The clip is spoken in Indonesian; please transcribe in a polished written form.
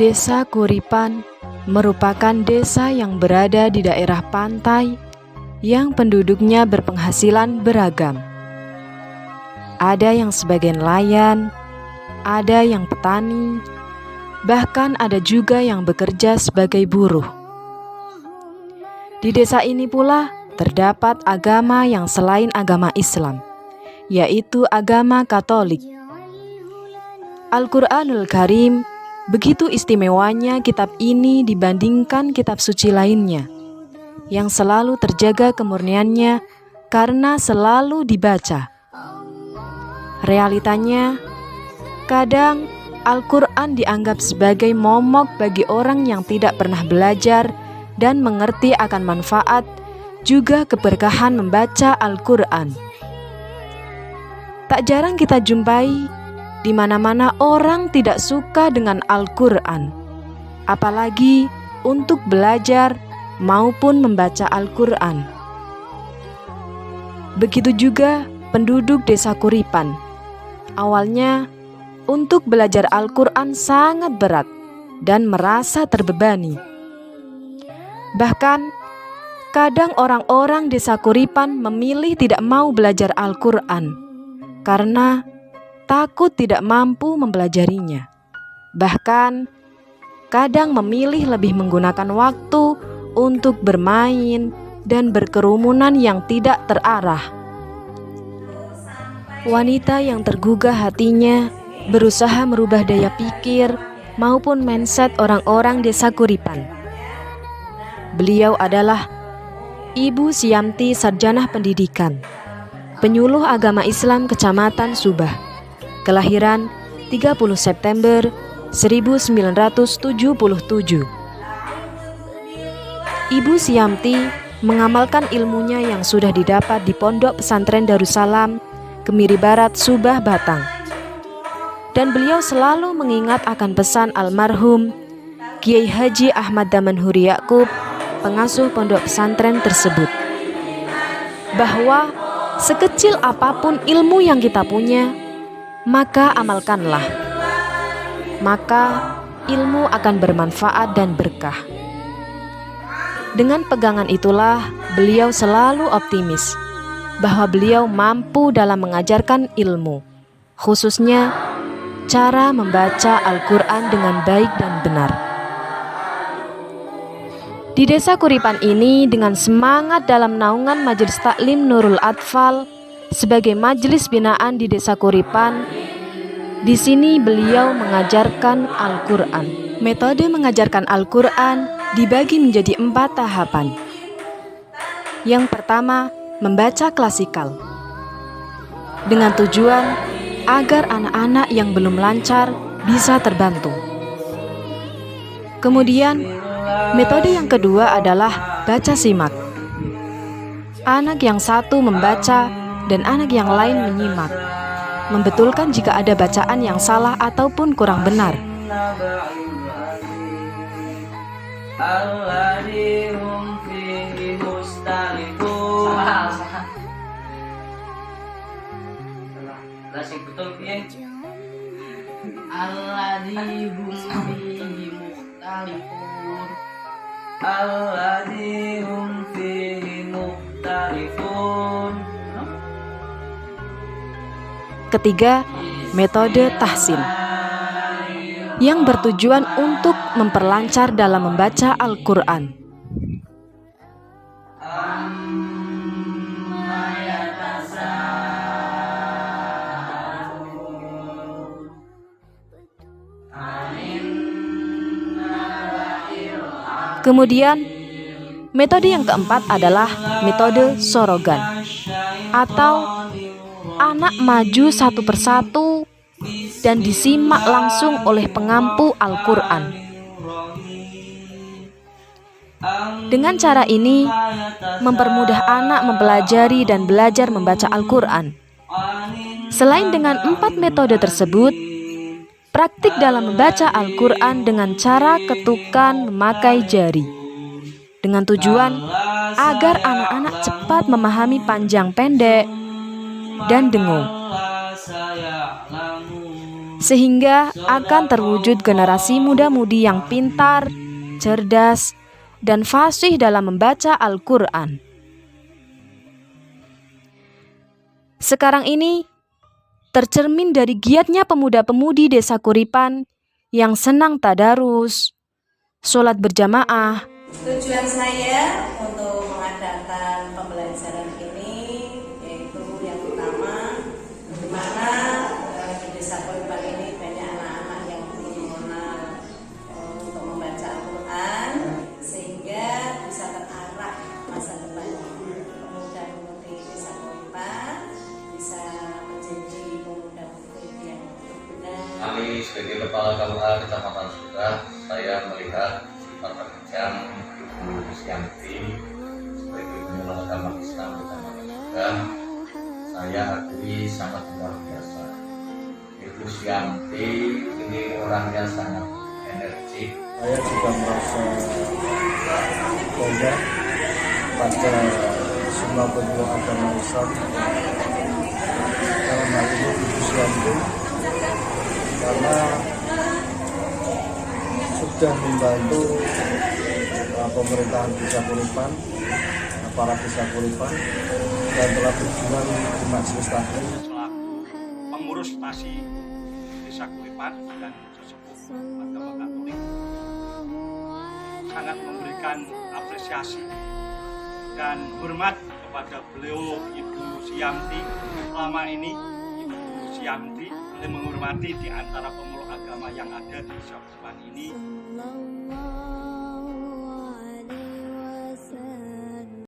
Desa Kuripan merupakan desa yang berada di daerah pantai yang penduduknya berpenghasilan beragam. Ada yang sebagai nelayan, ada yang petani, bahkan ada juga yang bekerja sebagai buruh. Di desa ini pula terdapat agama yang selain agama Islam, yaitu agama Katolik. Al-Quranul Karim, begitu istimewanya kitab ini dibandingkan kitab suci lainnya, yang selalu terjaga kemurniannya karena selalu dibaca. Realitanya, kadang Al-Quran dianggap sebagai momok bagi orang yang tidak pernah belajar dan mengerti akan manfaat juga keberkahan membaca Al-Quran. Tak jarang kita jumpai di mana-mana orang tidak suka dengan Al-Quran, apalagi untuk belajar maupun membaca Al-Quran. Begitu juga penduduk desa Kuripan. Awalnya, untuk belajar Al-Quran sangat berat dan merasa terbebani. Bahkan, kadang orang-orang desa Kuripan memilih tidak mau belajar Al-Quran karena takut tidak mampu mempelajarinya. Bahkan, kadang memilih lebih menggunakan waktu untuk bermain dan berkerumunan yang tidak terarah. Wanita yang tergugah hatinya berusaha merubah daya pikir maupun mindset orang-orang desa Kuripan. Beliau adalah Ibu Siamti Sarjanah Pendidikan, penyuluh agama Islam Kecamatan Subah, kelahiran 30 September 1977. Ibu Siamti mengamalkan ilmunya yang sudah didapat di Pondok Pesantren Darussalam, Kemiri Barat, Subah, Batang. Dan beliau selalu mengingat akan pesan almarhum Kiai Haji Ahmad Damanhuri Ya'qub, pengasuh pondok pesantren tersebut, bahwa sekecil apapun ilmu yang kita punya, maka amalkanlah. Maka ilmu akan bermanfaat dan berkah. Dengan pegangan itulah beliau selalu optimis bahwa beliau mampu dalam mengajarkan ilmu, khususnya cara membaca Al-Quran dengan baik dan benar. Di desa Kuripan ini, dengan semangat dalam naungan Majelis Taklim Nurul Atfal sebagai majelis binaan di desa Kuripan, di sini beliau mengajarkan Al-Quran. Metode mengajarkan Al-Quran dibagi menjadi 4 tahapan. Yang pertama, membaca klasikal, dengan tujuan agar anak-anak yang belum lancar bisa terbantu. Kemudian, metode yang kedua adalah baca simak. Anak yang satu membaca dan anak yang lain menyimak, membetulkan jika ada bacaan yang salah ataupun kurang benar. Ketiga, metode tahsin, yang bertujuan untuk memperlancar dalam membaca Al-Quran. Kemudian, metode yang keempat adalah metode sorogan, atau anak maju satu persatu dan disimak langsung oleh pengampu Al-Quran. Dengan cara ini, mempermudah anak mempelajari dan belajar membaca Al-Quran. Selain dengan 4 metode tersebut, praktik dalam membaca Al-Quran dengan cara ketukan memakai jari, dengan tujuan agar anak-anak cepat memahami panjang pendek dan dengung. sehingga akan terwujud generasi muda-mudi yang pintar, cerdas, dan fasih dalam membaca Al-Quran. Sekarang ini tercermin dari giatnya pemuda-pemudi Desa Kuripan yang senang tadarus, sholat berjamaah. Tujuan saya untuk mengadakan pembelajaran ini yaitu yang pertama, bagaimana di Desa Kuripan ini banyak anak-anak yang belum mengenal untuk membaca Al-Quran, sehingga bisa terarah masa depannya. Pemuda-pemudi Desa Kuripan bisa menjadi pemuda-pemudi yang berguna. Kami sebagai Kepala KUA Kecamatan Sudah, saya melihat sifat terkejam Ibu Sianti sebagai penyuluh agama Islam di Kecamatan Sudah. Saya akui sangat luar biasa. Ibu Sianti ini orangnya sangat energik. Saya juga merasa bangga pada semua penyuluh agama Islam dalam hal ini Ibu Sianti, karena sudah membantu pemerintahan Desa Kuripan, para Desa Kuripan, dan telah berjuang di Majelis Taklim selaku pengurus stasi Desa Kuripan dan sesepuh agama Katolik sangat memberikan apresiasi dan hormat kepada beliau Ibu Sianti. Selama ini Ibu Sianti boleh menghormati di antara pemeluk agama yang ada di Desa Kuripan ini.